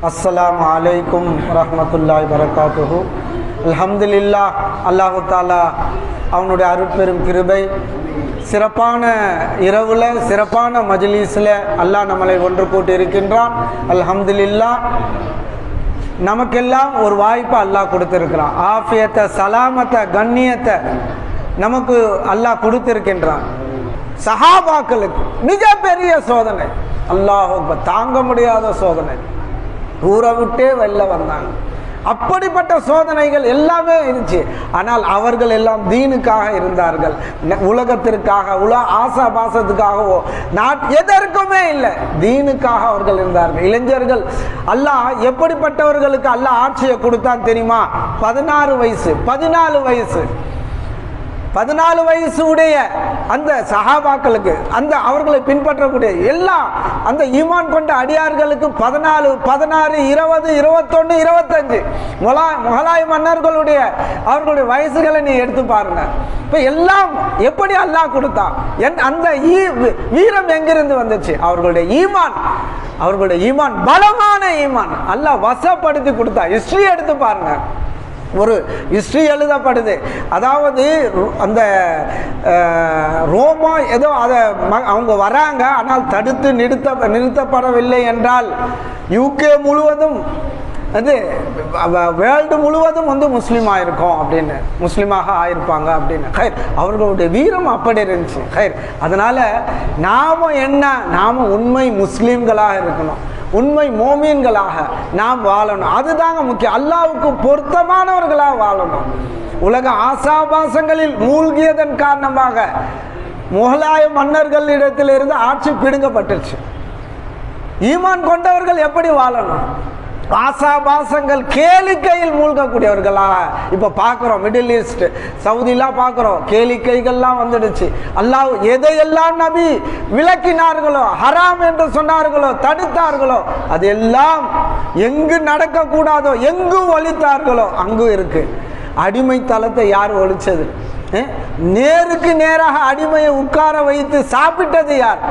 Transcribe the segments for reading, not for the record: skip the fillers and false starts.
அஸ்ஸலாமு அலைக்கும் வரஹ்மத்துல்லாஹி வரகாத்துஹு. அல்ஹம்துலில்லாஹ், அல்லாஹு தாலா அவனுடைய அருட்பெரும் கிருபை, சிறப்பான இரவுல சிறப்பான மஜ்லிஸில் அல்லாஹ் நம்மளை ஒன்று கூட்டி இருக்கின்றான். அல்ஹம்துலில்லாஹ், நமக்கெல்லாம் ஒரு வாய்ப்பை அல்லாஹ் கொடுத்திருக்கிறான். ஆஃபியத்தை, சலாமத்தை, கண்ணியத்தை நமக்கு அல்லாஹ் கொடுத்திருக்கின்றான். சஹாபாக்களுக்கு மிகப்பெரிய சோதனை, அல்லாஹ் தாங்க முடியாத சோதனை, ஊரை விட்டே வெளில வந்தாங்க. அப்படிப்பட்ட சோதனைகள் எல்லாமே இருந்துச்சு. ஆனால் அவர்கள் எல்லாம் தீனுக்காக இருந்தார்கள், உலகத்திற்காக ஆசாபாசத்துக்காகவோ எதற்குமே இல்லை, தீனுக்காக அவர்கள் இருந்தார்கள். இளைஞர்கள் அல்லாஹ் எப்படிப்பட்டவர்களுக்கு அல்லாஹ் ஆட்சியை கொடுத்தான் தெரியுமா? 14 வயசு 14 வயசு உடைய அந்த சஹாபாக்களுக்கு, அந்த அவர்களை பின்பற்றக்கூடிய எல்லா அந்த ஈமான் கொண்ட அடியார்களுக்கு 14, 16, 20, 21, 25 முகலாய மன்னர்களுடைய அவர்களுடைய வயசுகளை நீ எடுத்து பாருங்க. இப்போ எல்லாம் எப்படி அல்லாஹ் கொடுத்தான்? அந்த வீரம் எங்கிருந்து வந்துச்சு? அவர்களுடைய ஈமான் பலமான ஈமான் அல்லாஹ் வசப்படுத்தி கொடுத்தா. ஹிஸ்டரி எடுத்து பாருங்க, ஒரு ஹிஸ்டரி எழுதப்படுது. அதாவது அந்த ரோமா ஏதோ அதை அவங்க வராங்க, ஆனால் தடுத்து நிறுத்தப்படவில்லை என்றால் யூகே முழுவதும் அது வேர்ல்டு முழுவதும் முஸ்லீமாக இருக்கும் அப்படின்னு, முஸ்லீமாக ஆயிருப்பாங்க அப்படின்னு. ஹைர், அவர்களுடைய வீரம் அப்படி இருந்துச்சு. ஹைர், அதனால நாம உண்மை முஸ்லீம்களாக இருக்கணும், உண்மை மோமீன்களாக நாம் வாழணும். அதுதாங்க முக்கியம். அல்லாஹ்வுக்கு பொருத்தமானவர்களாக வாழணும். உலக ஆசாபாசங்களில் மூழ்கியதன் காரணமாக முகலாய மன்னர்களிடத்திலிருந்து ஆட்சி பிடுங்கப்பட்டுச்சு. ஈமான் கொண்டவர்கள் எப்படி வாழணும்? ஆசாபாசங்கள் கேளிக்கையில் மூழ்கக்கூடியவர்களா இப்ப பார்க்கிறோம். மிடில் ஈஸ்ட், சவுதிலாம் பார்க்கிறோம், கேளிக்கைகள்லாம் வந்துடுச்சு. அல்லாஹ் எதையெல்லாம் நபி விளக்கினார்களோ, ஹராம் என்று சொன்னார்களோ, தடுத்தார்களோ, அதெல்லாம் எங்கு நடக்கக்கூடாதோ, எங்கு ஒழித்தார்களோ அங்கு இருக்கு. அடிமை தளத்தை யார் ஒழிச்சது? நேருக்கு நேராக அடிமையை உட்கார வைத்து சாப்பிட்டது யார்?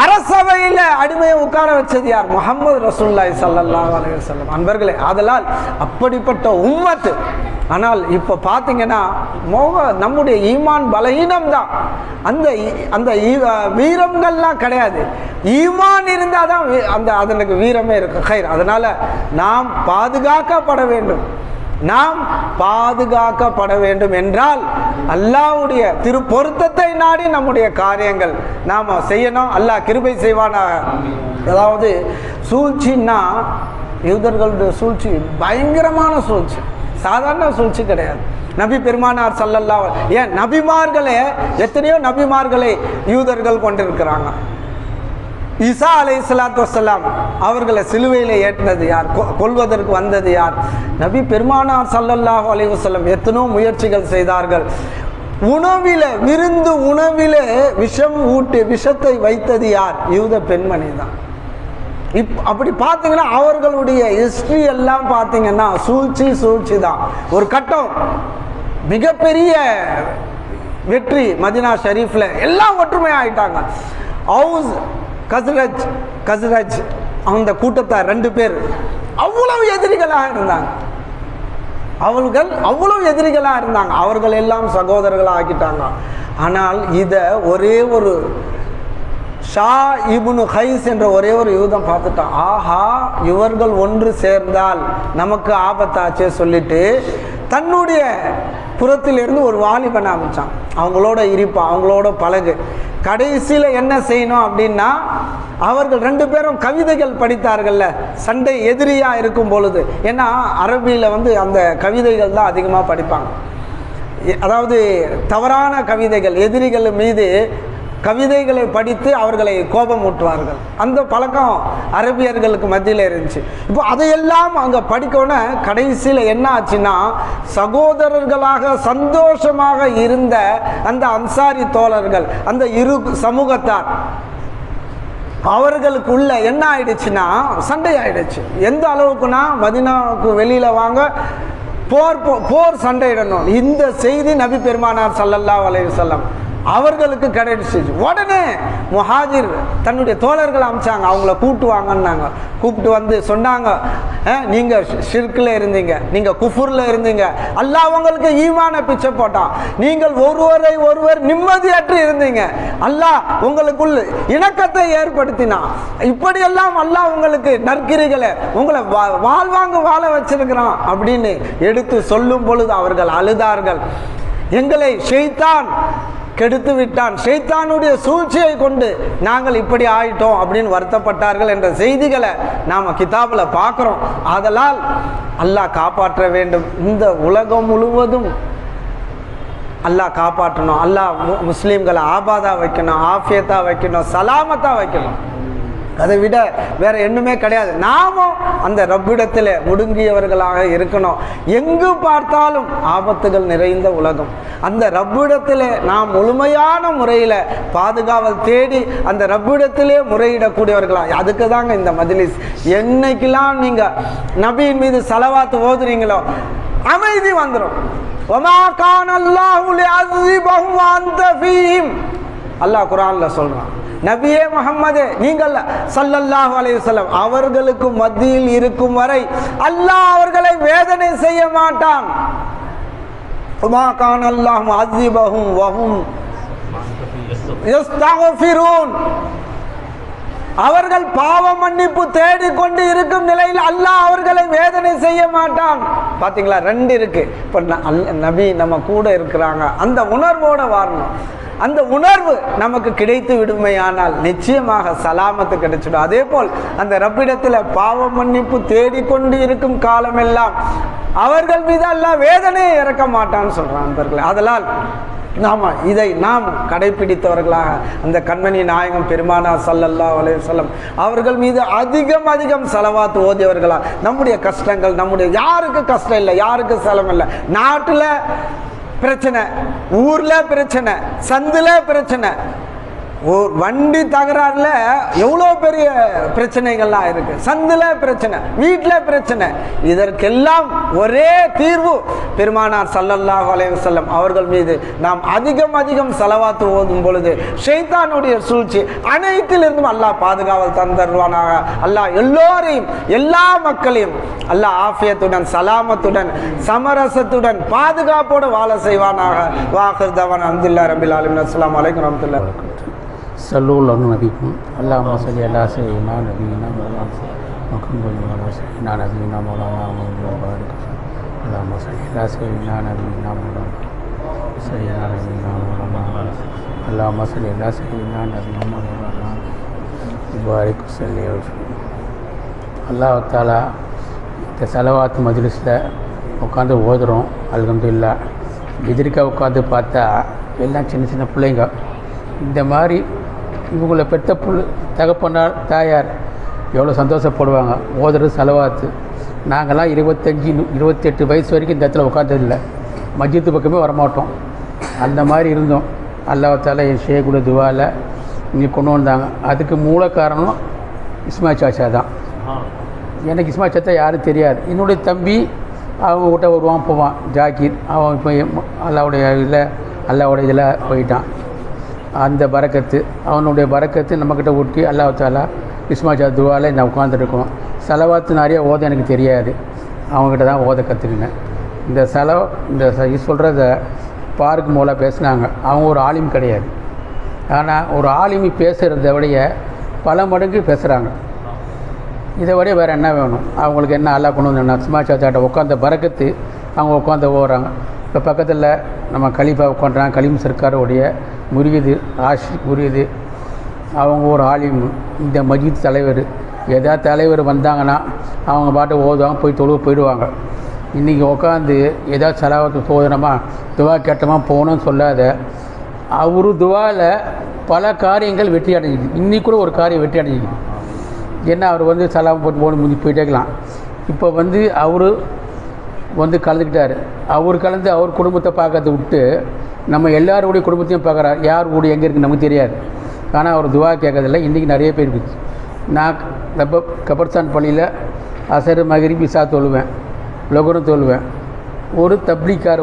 அரசவையில் அடிமையை உட்கார வச்சது யார்? முஹம்மது ரசூலுல்லாஹி ஸல்லல்லாஹு அலைஹி வஸல்லம். அன்பர்களே, ஆதலால் அப்படிப்பட்ட உம்மத்து. ஆனால் இப்போ பார்த்தீங்கன்னா நம்முடைய ஈமான் பலஹீனம் தான். அந்த வீரங்கள்லாம் கிடையாது. ஈமான் இருந்தால் தான் அதனுக்கு வீரமே இருக்கு. ஹைர், அதனால நாம் பாதுகாக்கப்பட வேண்டும் என்றால் அல்லாஹ்வுடைய திருப்பொருத்தத்தை நாடி நம்முடைய காரியங்கள் நாம் செய்யணும். அல்லாஹ் கிருபை செய்வானாக. அதாவது சூழ்ச்சின்னா, யூதர்களுடைய சூழ்ச்சி பயங்கரமான சூழ்ச்சி, சாதாரண சூழ்ச்சி கிடையாது. நபி பெருமானார் ஸல்லல்லாஹு ஏன் நபிமார்களே, எத்தனையோ நபிமார்களை யூதர்கள் கொண்டிருக்கிறாங்க. ஈசா அலைஹிஸ்ஸலாத்து வஸ்ஸலாம் அவர்களை சிலுவையில் ஏற்றினது யார்? கொல்வதற்கு வந்தது யார்? நபி பெருமானார் ஸல்லல்லாஹு அலைஹி வஸல்லம் எத்தனோ முயற்சிகள் செய்தார்கள். உணவிலே விஷத்தை வைத்தது யார்? யூத பெண்மணி தான். அப்படி பார்த்தீங்கன்னா அவர்களுடைய ஹிஸ்டரி எல்லாம் பார்த்தீங்கன்னா சூழ்ச்சி தான். ஒரு கட்டம் மிகப்பெரிய வெற்றி, மதீனா ஷரீஃப்ல எல்லாம் ஒற்றுமை ஆயிட்டாங்க. ஹவுஸ் கஸ்ரஜ் அந்த கூட்டத்தார் 2 பேர் அவ்வளவு எதிரிகளாக இருந்தாங்க. அவர்கள் எல்லாம் சகோதரர்களாக ஆக்கிட்டாங்க. ஆனால் இதை ஒரே ஒரு ஷா இப்னு கைஸ் என்ற ஒரே ஒரு யூதம் பார்த்துட்டான். ஆஹா, இவர்கள் ஒன்று சேர்ந்தால் நமக்கு ஆபத்தாச்சே சொல்லிட்டு தன்னுடைய புறத்திலிருந்து ஒரு வாலிபனை அமைச்சான். அவங்களோட இருப்பான், அவங்களோட பழகு. கடைசியில் என்ன செய்யணும் அப்படின்னா, அவர்கள் 2 பேரும் கவிதைகள் படித்தார்கள்ல, சண்டை எதிரியாக இருக்கும் பொழுது. ஏன்னா அரபியில் அந்த கவிதைகள் தான் அதிகமாக படிப்பாங்க. அதாவது தவறான கவிதைகள், எதிரிகள் மீது கவிதைகளை படித்து அவர்களை கோபம் ஊட்டுவார்கள். அந்த பழக்கம் அரபியர்களுக்கு மத்தியில் இருந்துச்சு. இப்போ அதையெல்லாம் அங்கே படிக்கணும்னா கடைசியில் என்ன ஆச்சுன்னா, சகோதரர்களாக சந்தோஷமாக இருந்த அந்த அன்சாரி தோழர்கள், அந்த இரு சமூகத்தார், அவர்களுக்குள்ள என்ன ஆயிடுச்சுன்னா சண்டை ஆயிடுச்சு. எந்த அளவுக்குன்னா, மதீனாவுக்கு வெளியில் வாங்க, போர் சண்டையிடணும். இந்த செய்தி நபி பெருமானார் ஸல்லல்லாஹு அலைஹி வஸல்லம் அவர்களுக்கு கிடைச்சிச்சு. உடனே முஹாஜிர் தன்னுடைய தோழர்கள் அமைச்சாங்க, அவங்கள கூட்டுவாங்கன்னாங்க. கூப்பிட்டு வந்து சொன்னாங்க, நீங்கள் ஷிர்கில் இருந்தீங்க, நீங்கள் குஃபுரில் இருந்தீங்க, அல்லாஹ் உங்களுக்கு ஈமான பிச்சை போட்டான், நீங்கள் ஒருவரை ஒருவர் நிம்மதியற்று இருந்தீங்க, அல்லாஹ் உங்களுக்குள் இணக்கத்தை ஏற்படுத்தினான், இப்படியெல்லாம் அல்லாஹ் உங்களுக்கு நற்கிரிகளை உங்களை வாழ்வாங்க வாழ வச்சிருக்கிறான் அப்படின்னு எடுத்து சொல்லும் பொழுது அவர்கள் அழுதார்கள். எங்களை ஷைத்தான் கெடுத்து விட்டான், ஷைத்தானுடைய சூழ்ச்சியை கொண்டு நாங்கள் இப்படி ஆயிட்டோம் அப்படின்னு வருத்தப்பட்டார்கள் என்ற செய்திகளை நாம் கிதாபில் பார்க்குறோம். ஆதலால் அல்லாஹ் காப்பாற்ற வேண்டும். இந்த உலகம் முழுவதும் அல்லாஹ் காப்பாற்றணும். அல்லாஹ் முஸ்லீம்களை ஆபாதா வைக்கணும், ஆஃபியத்தாக வைக்கணும், சலாமத்தாக வைக்கணும். அதை விட வேற என்னுமே கிடையாது. நாமும் அந்த ரப்பிடத்தில் முடுங்கியவர்களாக இருக்கணும். எங்கு பார்த்தாலும் ஆபத்துகள் நிறைந்த உலகம். அந்த ரப்பிடத்தில் நாம் முழுமையான முறையில் பாதுகாவல் தேடி அந்த ரப்பிடத்திலே முறையிடக்கூடியவர்களா. அதுக்கு தாங்க இந்த மஜ்லிஸ். என்னைக்கெல்லாம் நீங்கள் நபியின் மீது ஸலவாத் ஓதுறீங்களோ அமைதி வந்துடும். அல்லாஹ் குர்ஆன்ல சொல்றான், நபியே முஹம்மதே நீங்கள் ஸல்லல்லாஹு அலைஹி வஸல்லம் அவர்களுக்கு மத்தியில் இருக்கும் வரை அல்லாஹ் அவர்களை வேதனை செய்ய மாட்டான். வமா கான அல்லாஹ் முஅذிபஹும் வஹும் யஸ்தக்ஃபிரூன். அவர்கள் பாவ மன்னிப்பு தேடிக்கொண்டு இருக்கும் நிலையில் அல்லாஹ் அவர்களை வேதனை செய்ய மாட்டான். பாத்தீங்களா, ரெண்டு இருக்கு. இப்ப நபி நம்ம கூட இருக்கிறாங்க, அந்த உணர்வோட வாழணும். அந்த உணர்வு நமக்கு கிடைத்து விடுமையானால் நிச்சயமாக சலாமத்து கிடைச்சிடும். அதே போல் அந்த ரப்பிடத்தில் பாவ மன்னிப்பு தேடிக்கொண்டு இருக்கும் காலமெல்லாம் அவர்கள் மீது அல்லாஹ் வேதனையை இறக்க மாட்டான்னு சொல்றான் நண்பர்களே. அதனால் இதை நாம் கடைபிடித்தவர்களாக அந்த கண்மணி நாயகம் பெருமானார் ஸல்லல்லாஹு அலைஹி வஸல்லம் அவர்கள் மீது அதிகம் ஸலவாத் ஓதியவர்களா நம்முடைய கஷ்டங்கள், நம்முடைய யாருக்கு கஷ்டம் இல்லை, யாருக்கு செலவு இல்லை, நாட்டில் பிரச்சனை, ஊர்ல பிரச்சனை, சந்துல பிரச்சனை, வண்டி தகராறுல எவ்வளோ பெரிய பிரச்சனைகள்லாம் இருக்கு, சந்துல பிரச்சனை, வீட்டில் பிரச்சனை, இதற்கெல்லாம் ஒரே தீர்வு பெருமானார் ஸல்லல்லாஹு அலைஹி வஸல்லம் அவர்கள் மீது நாம் அதிகம் ஸலவாத் ஓதும் பொழுது ஷைத்தானுடைய சூழ்ச்சி அனைத்திலிருந்தும் அல்லாஹ் பாதுகாவல் தந்தருவானாக. அல்லாஹ் எல்லோரையும், எல்லா மக்களையும் அல்லாஹ் ஆஃபியத்துடன், சலாமத்துடன், சமரசத்துடன், பாதுகாப்போடு வாழ செய்வானாக. வாஹிர் தவானா அல்ஹம்துலில்லாஹி ரப்பில் ஆலமீன். அஸ்ஸலாமு அலைக்கும் வரஹ்மத்துல்லாஹி வபரகாத்துஹு. சல்லூல் நபிக்கும் அல்லாஹும்ம ஸல்லி அலா ஸய்யிதினா நபியினா மௌலானா முஹம்மது நபியினா நபியினா மௌலானா அல்லாஹும்ம ஸல்லி அலா ஸய்யிதினா நபியினா மௌலானா ஸய்யிதினா நபியினா மௌலானா அல்லாஹும்ம ஸல்லி அலா ஸய்யிதினா நபியினா மௌலானா பாரிக் ஸல்லி அல்லாஹ் தஆலா இந்த ஸலவாத் மஜ்லிஸில் உட்காந்து ஓதுறோம். அல்ஹம்துலில்லாஹ். எதிர்க்க உட்காந்து பார்த்தா எல்லாம் சின்ன பிள்ளைங்க. இந்த மாதிரி இவங்களை பெற்ற தகப்பனார் தாயார் எவ்வளோ சந்தோஷப்படுவாங்க ஓதுறது ஸலவாத்து. நாங்கள்லாம் 25-28 வயசு வரைக்கும் இந்த இடத்துல உட்காந்ததில்லை, மஸ்ஜித்து பக்கமே வரமாட்டோம். அந்த மாதிரி இருந்தோம். அல்லாஹ் தஆலா என் ஷேகுடைய துவாவில் இங்கே கொண்டு வந்தாங்க. அதுக்கு மூல காரணம் இஸ்மாயில் சாச்சா தான். எனக்கு இஸ்மாயில் சாச்சா யாரும் தெரியாது. என்னுடைய தம்பி அவங்க கிட்ட வருவான் போவான், ஜாக்கீர். அவன் இப்போ அல்லாவுடைய இதில் போயிட்டான். அந்த பரக்கத்து, அவனுடைய பரக்கத்து நம்மக்கிட்ட ஒட்டி அல்லாஹ் தஆலா இஸ்மாயில் சாச்சா துவாவில் நான் உட்காந்துருக்கோம். ஸலவாத்து நிறைய ஓத எனக்கு தெரியாது, அவங்ககிட்ட தான் ஓத கற்றுக்கினேன். இந்த சொல்கிறத பார்க்கு மூலம் பேசுனாங்க. அவங்க ஒரு ஆலிம் கிடையாது, ஆனால் ஒரு ஆலிமி பேசுகிறத விடைய பல மடங்கு பேசுகிறாங்க. இதை விட வேறு என்ன வேணும் அவங்களுக்கு? என்ன அல்லாஹ் கொண்டு வந்து இஸ்மாயில் சாச்சாட்ட உட்காந்த பரக்கத்து அவங்க உட்காந்து ஓடுறாங்க. இப்போ பக்கத்தில் நம்ம கலீஃபா உட்காந்துறாங்க, கலீம் சர்க்காருடைய முரியது ஆஷிக் முரியது. அவங்க ஒரு ஆலிம், இந்த மஜித் தலைவர். ஏதாவது தலைவர் வந்தாங்கன்னா அவங்க பாட்டு ஓதுவாங்க, போய் போயிடுவாங்க. இன்றைக்கி உட்காந்து ஏதாவது ஸலவாத்து சோதனமா துவா கேட்டோமா போகணும்னு சொல்லாத. அவரு துவாவில் பல காரியங்கள் வெற்றி அடைஞ்சிது. இன்றைக்கி கூட ஒரு காரியம் வெற்றி அடைஞ்சிது. என்ன, அவர் சலாம் போட்டு முடிஞ்சு போயிட்டே இருக்கலாம். இப்போ அவர் கலந்துக்கிட்டார். அவர் கலந்து அவர் குடும்பத்தை பார்க்கறத விட்டு நம்ம எல்லாருடைய குடும்பத்தையும் பார்க்குறாரு. யார் கூட எங்கே இருக்குன்னு நமக்கு தெரியாது. ஆனால் அவர் துவா கேட்கறதில்ல. இன்றைக்கி நிறைய பேர் இருக்குது. நான் கபர்ஸ்தான் பள்ளியில் அசர் மகரிப் இஷா தொழுவேன், லொகரும் தொழுவேன். ஒரு தப்லீக்கார்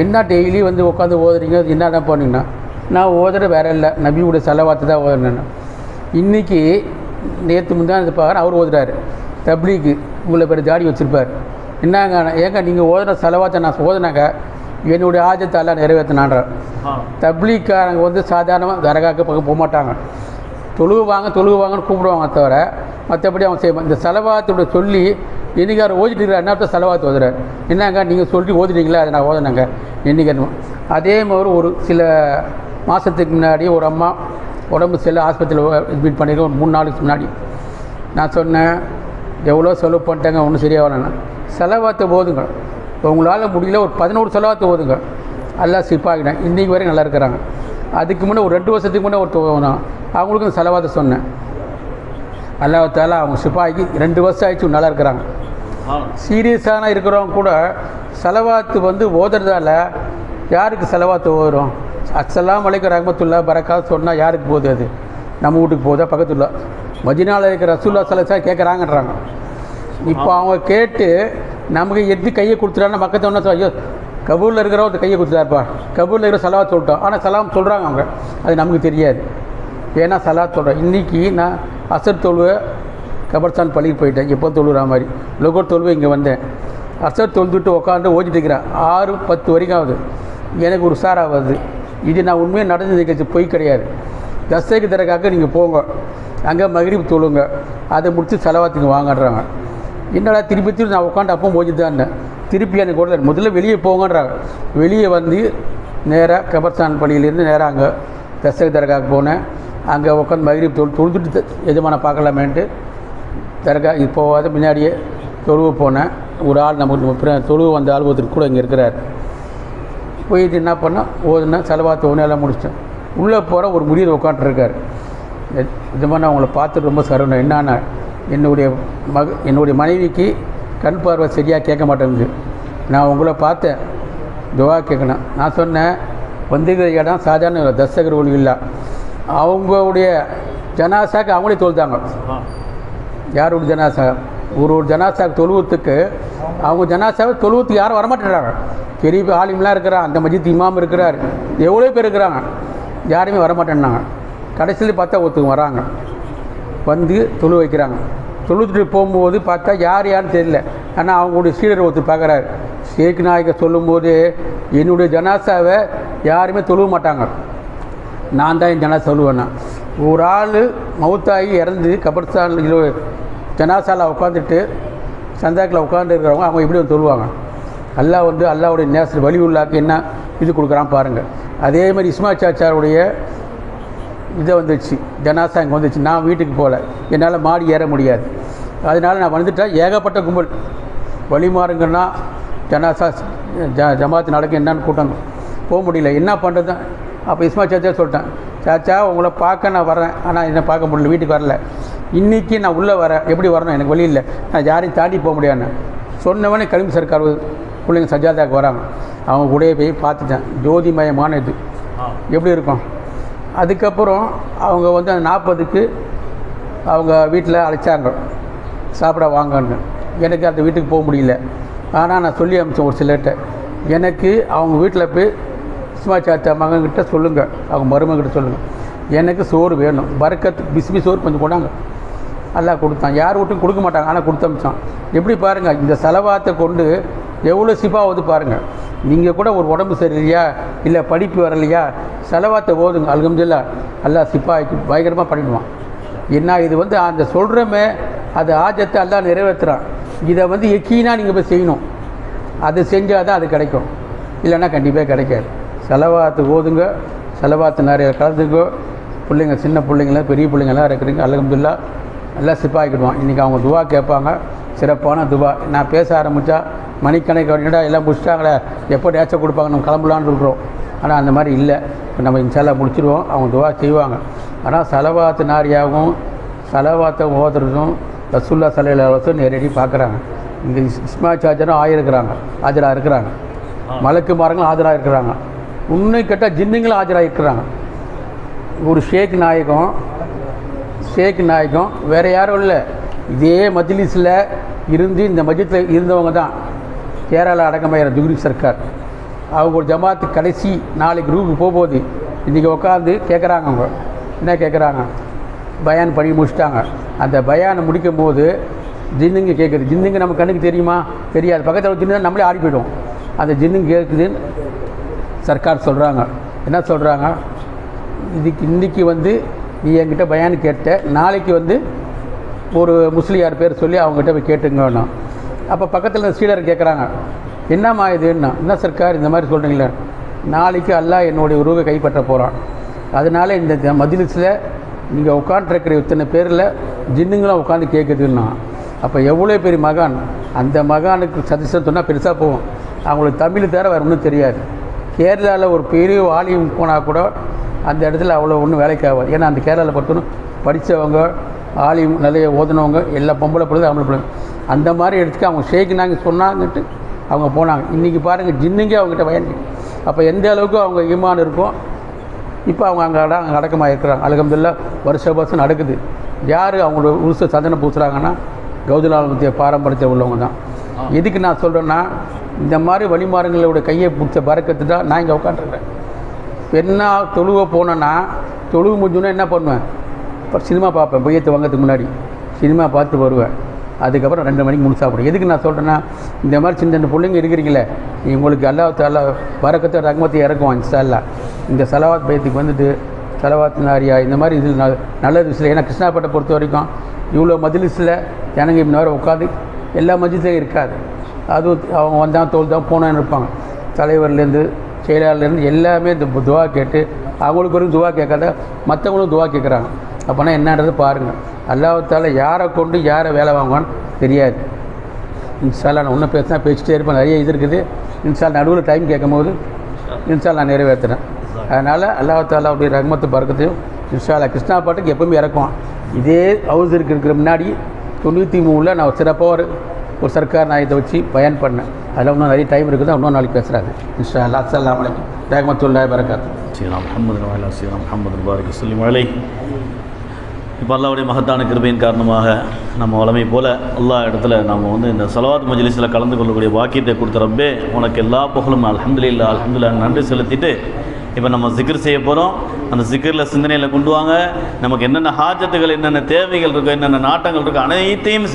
என்ன டெய்லி உட்காந்து ஓதுறீங்க, என்னென்ன பண்ணிங்கன்னா நான் ஓதுற வேற இல்லை, நபியோடைய செலவாத்து தான் ஓதுறேன். இன்றைக்கி நேற்று முந்தானது பார்க்குறேன், அவர் ஓதுறாரு தப்லீக்கு, இவ்வளோ பேர் ஜாடி வச்சுருப்பார். என்னங்க ஏங்க நீங்கள் ஓதுற செலவாத்தை நான் ஓதுனாங்க என்னுடைய ஆஜத்தை எல்லாம் நிறைவேற்றினான்றார். தப்லீக்காரங்க வந்து சாதாரணமாக தரகாக்க பக்கம் போக மாட்டாங்க, தொழுவாங்கன்னு கூப்பிடுவாங்க தவிர மற்றபடி அவங்க செய்வாங்க. இந்த செலவாத்தோட சொல்லி என்னைக்கார ஓதிட்டு இருக்கிற என்ன செலவாத்து ஓதுறாரு. என்னங்க நீங்கள் சொல்லி ஓதுட்டீங்களா, அதை நான் ஓதுனாங்க என்னைக்கு. அதே மாதிரி ஒரு சில மாதத்துக்கு முன்னாடி ஒரு அம்மா உடம்பு செல்ல ஆஸ்பத்திரியில் அட்மிட் பண்ணியிருக்கேன். ஒரு 3 நாளுக்கு முன்னாடி நான் சொன்னேன், எவ்வளோ செலவு பண்ணிட்டேங்க, ஒன்றும் சரியாகலண்ணா. செலவாத்தை ஓதுங்க, உங்களால் முடியல ஒரு 11 செலவாத்தை ஓதுங்க, எல்லாம் சிப்பாகிட்டேன். இன்றைக்கி வரைக்கும் நல்லா இருக்கிறாங்க. அதுக்கு முன்னே ஒரு 2 வருஷத்துக்கு முன்னே ஒருத்தர் அவங்களுக்கும் இந்த செலவாத்தை சொன்னேன். அல்லாஹ்தாலா அவங்க சிப்பாய்க்கு 2 வருஷம் ஆயிடுச்சு நல்லா இருக்கிறாங்க. சீரியஸான இருக்கிறவங்க கூட செலவாத்து வந்து ஓதுறதால யாருக்கு செலவாத்து ஓதுறோம்? அஸ்ஸலாமு அலைக்கும் ரஹ்மத்துல்லாஹி பரக்காத்து சொன்னால் யாருக்கு போகுது? அது நம்ம வீட்டுக்கு போகுதா? பக்கத்துல மதீனாவில் இருக்கிற ரசூலுல்லாஹி ஸல்லல்லாஹு அலைஹி வஸல்லம் கேட்குறாங்கன்றாங்க. இப்போ அவங்க கேட்டு நமக்கு எது கையை கொடுத்துட்டாங்கன்னா மக்கத்தை ஒன்று ஐயோ கபூரில் இருக்கிறவங்க கையை கொடுத்துட்டாருப்பா, கபூரில் இருக்கிற செலவாத் சொல்லிட்டோம். ஆனால் சலாம் சொல்கிறாங்க அவங்க, அது நமக்கு தெரியாது. ஏன்னா சலாத் சொல்கிறேன். இன்றைக்கி நான் அசர் தொழுவை கபர்ஸ்தான் பள்ளிக்கு போயிட்டேன், எப்போ தொழுகிற மாதிரி லொகர் தொழுவை இங்கே வந்தேன். அசர் தொழுதுட்டு உட்காந்து ஓடிட்டு இருக்கிறேன். 6:10 வரைக்கும் ஆகுது. எனக்கு ஒரு சாராக வருது. இது நான் உண்மையாக நடந்து நிகழ்ச்சி பொய் கிடையாது. தஸ்தேக்கு தரக்காக நீங்கள் போங்க, அங்கே மக்ரிப் தொழுங்க, அதை முடித்து செலவாத்துக்கு வாங்கன்றாங்க. என்னடா திருப்பி நான் உட்காந்து அப்போ ஓடிட்டு தான் இருந்தேன். திருப்பி எனக்கு கூட முதல்ல வெளியே போங்கன்றாங்க. வெளியே வந்து நேராக கபர்ஸ்தான் பள்ளியிலேருந்து நேராக அங்கே தஸ்தேக்கு தரக்காக போனேன். அங்கே உட்காந்து மக்ரிப் தொழுதுட்டு எஜமான பார்க்கலாமேன்ட்டு தரகா இப்போவாது முன்னாடியே தொழுவு போனேன். ஒரு ஆள் நமக்கு தொழுவு வந்த ஆள் ஒருத்தர் கூட இங்கே இருக்கிறார். போயிட்டு என்ன பண்ணேன், ஓதுனேன், செலவாத்து ஒன்றெல்லாம் முடிச்சிட்டேன். உள்ளே போகிற ஒரு முடியில் உட்காந்துருக்கார். இதமான அவங்கள பார்த்துட்டு ரொம்ப சரவணம். என்னன்னா என்னுடைய மனைவிக்கு கண் பார்வை சரியாக கேட்க மாட்டேங்குது. நான் உங்களை பார்த்தேன், துவா கேட்கணும். நான் சொன்னேன், வந்திருக்கிற இடம் சாதாரண தஸ்தகர் ஒளி இல்லை. அவங்களுடைய ஜனாசாக்கு அவங்களே தொழுதாங்க. யாருடைய ஜனாசா? ஒரு ஜனாசாக்கு தொழுவத்துக்கு அவங்க ஜனாசாவை தொழுவத்துக்கு யாரும் வரமாட்டேங்கிறாங்க. பெரிய ஆலிம்லாம் இருக்கிறாங்க, அந்த மஜித் இமாம் இருக்கிறார், எவ்வளோ பேர் இருக்கிறாங்க, யாருமே வரமாட்டேன்னாங்க. கடைசியில் பார்த்தா ஒருத்தங்க வராங்க, வந்து தொழு வைக்கிறாங்க. தொழுத்துட்டு போகும்போது பார்த்தா யாருன்னு தெரியல. ஆனால் அவங்களுடைய சீடர் ஒருத்தர் பார்க்குறாரு. ஷேக் நாயகர் சொல்லும்போது என்னுடைய ஜனாசாவை யாருமே தொழுவ மாட்டாங்க, நான் தான் என் ஜனாசா சொல்லுவேன்னா. ஒரு ஆள் மவுத்தாகி இறந்து கபர்ஸ்தானில் ஜனாசாவில் உட்காந்துட்டு சந்தாக்கில் உட்காந்து இருக்கிறவங்க அவங்க எப்படி வந்து சொல்லுவாங்க? அல்லாஹ் வந்து அல்லாஹ்வுடைய நேசர் வலி உள்ளாக்கு என்ன இது கொடுக்குறான் பாருங்கள். அதே மாதிரி இஸ்மாயில் சாச்சாருடைய இதை வந்துச்சு, ஜனாசா இங்கே வந்துச்சு. நான் வீட்டுக்கு போகல, என்னால் மாடி ஏற முடியாது. அதனால் நான் வந்துட்டேன். ஏகப்பட்ட கும்பல் வழி மாறுங்கன்னா ஜனாசா ஜமாத்து நடக்கும் என்னன்னு கூட்டம் போக முடியல. என்ன பண்ணுறது? அப்போ இஸ்மாயில் சாச்சா சொல்லிட்டேன், சாச்சா உங்களை பார்க்க நான் வரேன், ஆனால் என்னை பார்க்க முடியல, வீட்டுக்கு வரல. இன்றைக்கி நான் உள்ளே வரேன், எப்படி வரணும் எனக்கு வழி இல்லை, நான் யாரையும் தாண்டி போக முடியாதுன்னு சொன்னவனே கலிம் சர்க்கார் பிள்ளைங்க சஜாதாவுக்கு வராங்க. அவங்க கூடயே போய் பார்த்துட்டேன். ஜோதிமயமான இது எப்படி இருக்கும். அதுக்கப்புறம் அவங்க வந்து அந்த 40க்கு அவங்க வீட்டில் அழைச்சாங்க, சாப்பிட வாங்கன்னு. எனக்கு அந்த வீட்டுக்கு போக முடியல. ஆனால் நான் சொல்லி அனுப்பிச்சேன் ஒரு சிலர்கிட்ட, எனக்கு அவங்க வீட்டில் போய் இஸ்மாயில் சாச்சா மகன்கிட்ட சொல்லுங்கள், அவங்க மருமகிட்ட சொல்லுங்கள், எனக்கு சோறு வேணும், பரக்கத் பிஸ்மி சோறு கொஞ்சம் கொண்டாங்க. எல்லாம் கொடுத்தான். யார் வீட்டும் கொடுக்க மாட்டாங்க, ஆனால் கொடுத்து அனுப்பிச்சான். எப்படி பாருங்கள், இந்த செலவாத்தை கொண்டு எவ்வளோ சிப்பாவது பாருங்கள். நீங்கள் கூட ஒரு உடம்பு சரியில்லையா, இல்லை படிப்பு வரலையா, செலவாத்தை ஓதுங்க, அல்ஹம்துலில்லாஹ் அல்லாஹ் சிப்பாய்க்கு பயங்கரமாக பண்ணிடுவான். என்ன இது வந்து அந்த சொல்கிறமே அது ஆஜத்தை அல்லாஹ் நிறைவேற்றுறான். இதை வந்து எக்கீனாக நீங்கள் போய் செய்யணும். அது செஞ்சால் தான் அது கிடைக்கும், இல்லைன்னா கண்டிப்பாக கிடைக்காது. செலவாத்து ஓதுங்க, செலவாத்து நிறைய கலந்துக்கோ. பிள்ளைங்க சின்ன பிள்ளைங்களாம் பெரிய பிள்ளைங்களாம் இருக்கிறீங்க, அல்ஹம்துலில்லாஹ் எல்லாம் சிப்பாக்கிடுவான். இன்றைக்கி அவங்க துவா கேட்பாங்க, சிறப்பான துவா. நான் பேச ஆரம்பித்தா மணிக்கணக்கு வேண்டியடா எல்லாம் முடிச்சிட்டாங்களே, எப்போ டேச்சை கொடுப்பாங்க, நம்ம கிளம்பலான்னு இருக்கிறோம். ஆனால் அந்த மாதிரி இல்லை. நம்ம இன்ஷால்லாஹ் முடிச்சிடுவோம், அவங்க துவா செய்வாங்க. ஆனால் செலவாத்து நாரியாகவும் செலவாத்தை ஓதுறதும் ரசூலுல்லாஹி ஸல்லல்லாஹு அலைஹி வஸல்லம் நேரடி பார்க்குறாங்க. இங்கே இஸ்மாயில் சாச்சரும் ஆஜராக இருக்கிறாங்க, மலக்கு மாரங்களும் ஆஜராக இருக்கிறாங்க, இன்னும் கேட்டால் ஜின்னுங்களும் ஆஜராக இருக்கிறாங்க. ஒரு ஷேக் நாயகம் வேறு யாரும் இல்லை, இதே மஜ்லிஸில் இருந்து இந்த மஜ்லிஸில் இருந்தவங்க தான் கேரளா அடக்கமாயிர துகுரி சர்க்கார். அவங்க ஒரு ஜமாத்து கடைசி நாளைக்கு ரூபு போகும்போது இன்றைக்கி உட்காந்து கேட்குறாங்க. அவங்க என்ன கேட்குறாங்க? பயான் பண்ணி முடிச்சிட்டாங்க. அந்த பயானை முடிக்கும் போது ஜின்னுங்க கேட்குது. ஜின்னுங்க நம்ம கண்ணுக்கு தெரியுமா? தெரியாது. பக்கத்தில் ஜின்னு நம்மளே ஆடி போய்டும். அந்த ஜின்னுங்க கேட்குதுன்னு சர்க்கார் சொல்கிறாங்க. என்ன சொல்கிறாங்க? இன்றைக்கி வந்து நீ என்கிட்ட பயான் கேட்ட, நாளைக்கு வந்து ஒரு முஸ்லியார் பேர் சொல்லி அவங்ககிட்ட போய் கேட்டுங்கன்னா. அப்போ பக்கத்தில் ஸ்ரீடர் கேட்குறாங்க, என்னம்மா இதுன்னா, என்ன சர்க்கார் இந்த மாதிரி சொல்கிறீங்களே, நாளைக்கு அல்லாஹ் என்னுடைய உருவை கைப்பற்ற போகிறான். அதனால் இந்த மஜ்லிஸில் நீங்கள் உட்காந்துருக்கிற இத்தனை பேரில் ஜின்னுங்களும் உட்காந்து கேட்குதுன்னா, அப்போ எவ்வளோ பெரிய மகான். அந்த மகானுக்கு சஜஷன் சொன்னால் பெருசாக போகும். அவங்களுக்கு தமிழ் தவிர வேறு ஒன்றும் தெரியாது. கேரளாவில் ஒரு பெரிய ஆலயம் போனால் கூட அந்த இடத்துல அவ்வளோ ஒன்றும் வேலைக்கு ஆகாது. ஏன்னா அந்த கேரளாவில் பொறுத்தவரைக்கும் படித்தவங்க, ஆலயம் நிறைய ஓதுனவங்க, எல்லா பொம்பளை பிள்ளை ஆம்பளை பிள்ளை, அந்த மாதிரி இடத்துக்கு அவங்க ஷேக்குனாங்க சொன்னாங்கன்ட்டு அவங்க போனாங்க. இன்றைக்கி பாருங்கள், ஜின்னுங்கே அவங்ககிட்ட பயன். அப்போ எந்த அளவுக்கு அவங்க ஈமான் இருக்கும். இப்போ அவங்க அங்கே அடக்கமாக இருக்கிறாங்க. அல்ஹம்துலில்லாஹ் வருஷம் நடக்குது. யார் அவங்களோட உருச சந்தனம் பூசுகிறாங்கன்னா கௌதலாலத்திய பாரம்பரியத்தில் உள்ளவங்க தான். எதுக்கு நான் சொல்கிறேன்னா, இந்த மாதிரி வழிமாறுங்களோட கையை பிடிச்ச பறக்கத்து தான் நான் இங்கே உட்காந்துருக்கிறேன். பெண்ணா தொழுவ போனேன்னா, தொழுவு முடிஞ்சோன்னா என்ன பண்ணுவேன்? இப்போ சினிமா பார்ப்பேன். பையத்தை வாங்கிறதுக்கு முன்னாடி சினிமா பார்த்து வருவேன். அதுக்கப்புறம் 2 மணிக்கு முழு சாப்பிடுவேன். எதுக்கு நான் சொல்கிறேன்னா, இந்த மாதிரி சின்ன சின்ன பிள்ளைங்க இருக்கிறீங்களே, உங்களுக்கு அல்லாஹ் தஆலா பரக்கத்தை ரஹ்மத்தை இறக்குவான் இன்ஷா அல்லாஹ். இந்த சலவாத் பயத்துக்கு வந்துட்டு சலவாத் நாரியா இந்த மாதிரி இது நல்லது விஷயம். ஏன்னா கிருஷ்ணாப்பேட்டை பொறுத்த வரைக்கும் இவ்வளோ மஜ்லிஸில் ஜனங்க இப்படி நேரம் உட்காந்து எல்லா மஜ்லிஸ்லையும் இருக்காது. அதுவும் அவங்க வந்தால் தோல் தான் போனான்னு இருப்பாங்க. தலைவர்லேருந்து செயலாளர்லேருந்து எல்லாமே இந்த துவா கேட்டு, அவங்களுக்கு ஒரு துவா கேட்காத மற்றவங்களும் துவா கேட்குறாங்க. அப்போனா என்னன்றது பாருங்கள். அல்லாஹ் தஆலா யாரை கொண்டு யாரை வேலை வாங்குவான்னு தெரியாது. இன்ஷா அல்லாஹ் நான் இன்னும் பேசினா பேசிட்டே இருப்பேன். நிறைய இது இருக்குது. இன்ஷா அல்லாஹ் நடுவில் டைம் கேட்கும் போது இன்ஷா அல்லாஹ் நான் நிறைவேற்றுறேன். அதனால் அல்லாஹ் தஆலாவுடைய ரஹ்மத்து பரக்கத்தையும் இன்ஷா அல்லாஹ் கிருஷ்ணாப்பேட்டைக்கு எப்பவுமே இறக்குவான். இதே ஹவுஸ் இருக்கிற முன்னாடி 93 நான் சிறப்பாக ஒரு சர்க்கார் நாயத்தை வச்சு பயன் பண்ணேன். அதில் இன்னும் நிறைய டைம் இருக்குது. இன்னும் நாளைக்கு பேசுகிறாரு இன்ஷா அல்லாஹ். அஸ்ஸலாமு அலைக்கும் ரஹ்மத்துல்லாஹி பரக்காத்துஹு. சீனா முஹம்மது வஅலா சீனா முஹம்மது பாரிக் வஸல்லிம் அலைஹி. இப்போ அல்லாஹ்வுடைய மகத்தான கிருபையின் காரணமாக நம்ம வளமை போல் அல்லாஹ் இடத்துல நம்ம வந்து இந்த ஸலவாத் மஜ்லிஸில் கலந்து கொள்ளக்கூடிய பாக்கியத்தை கொடுத்த ரப்பே, உனக்கு எல்லா புகழும். அல்ஹம்துலில்லாஹ் அல்ஹம்துலில்லாஹ் நன்றி செலுத்திட்டு இப்போ நம்ம ஜிக்ர் செய்ய போகிறோம். அந்த ஜிக்ரில் சிந்தனையில் கொண்டு வாங்க. நமக்கு என்னென்ன ஹாஜத்துகள், என்னென்ன தேவைகள் இருக்கோ, என்னென்ன நாட்டங்கள் இருக்கோ, அனைத்தையும்